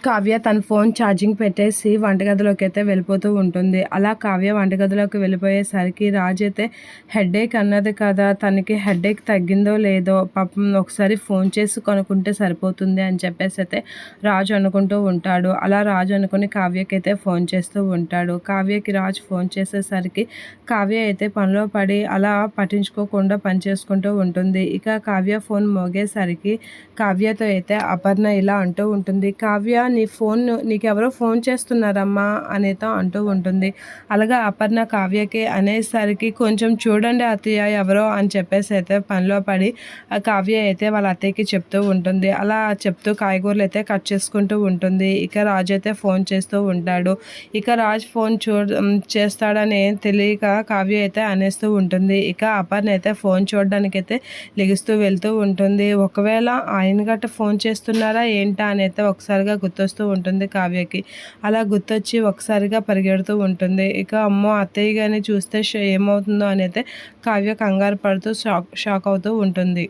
కావ్య తన phone charging పెట్టేసి వంటగదిలోకి అయితే వెళ్ళిపోతూ ఉంటుంది. అలా కావ్య వంటగదిలోకి వెళ్ళిపోయేసరికి రాజు అయితే హెడేక్ అన్నది కదా, తనకి హెడేక్ తగ్గిందో లేదో పాపం ఒకసారి ఫోన్ చేసి కనుక్కుంటే సరిపోతుంది అని చెప్పేసి అయితే రాజు అనుకుంటూ ఉంటాడు. అలా రాజు అనుకుని కావ్యకి అయితే ఫోన్ చేస్తూ ఉంటాడు. కావ్యకి రాజు ఫోన్ చేసేసరికి కావ్య అయితే పనిలో పడి అలా పట్టించుకోకుండా పని చేసుకుంటూ ఉంటుంది. ఇక కావ్య ఫోన్ మోగేసరికి కావ్యతో అయితే అపర్ణ ఇలా అంటూ ఉంటుంది, కావ్య నీ ఫోన్ నీకెవరో ఫోన్ చేస్తున్నారమ్మా అనేతో అంటూ ఉంటుంది. అలాగా అపర్ణ కావ్యకి అనేసరికి కొంచెం చూడండి అత్తయ్య ఎవరో అని చెప్పేసి అయితే పనిలో పడి ఆ కావ్య అయితే వాళ్ళ అత్తయ్యకి చెప్తూ ఉంటుంది. అలా చెప్తూ కాయగూరలు అయితే కట్ చేసుకుంటూ ఉంటుంది. ఇక రాజు అయితే ఫోన్ చేస్తూ ఉంటాడు. ఇక రాజు ఫోన్ చేస్తాడని తెలియక కావ్య అయితే అనేస్తూ ఉంటుంది. ఇక అపర్ణ అయితే ఫోన్ చూడడానికి అయితే లెగుస్తూ వెళ్తూ ఉంటుంది. ఒకవేళ ఆయన గట్ట ఫోన్ చేస్తున్నారా ఏంటా అని అయితే ఒకసారిగా గుర్తొస్తూ ఉంటుంది కావ్యకి. అలా గుర్తొచ్చి ఒకసారిగా పరిగెడుతూ ఉంటుంది. ఇక అమ్మో అత్తయ్య గారిని చూస్తే ఏమవుతుందో అని అయితే కావ్య కంగారు పడుతూ షాక్ అవుతూ ఉంటుంది.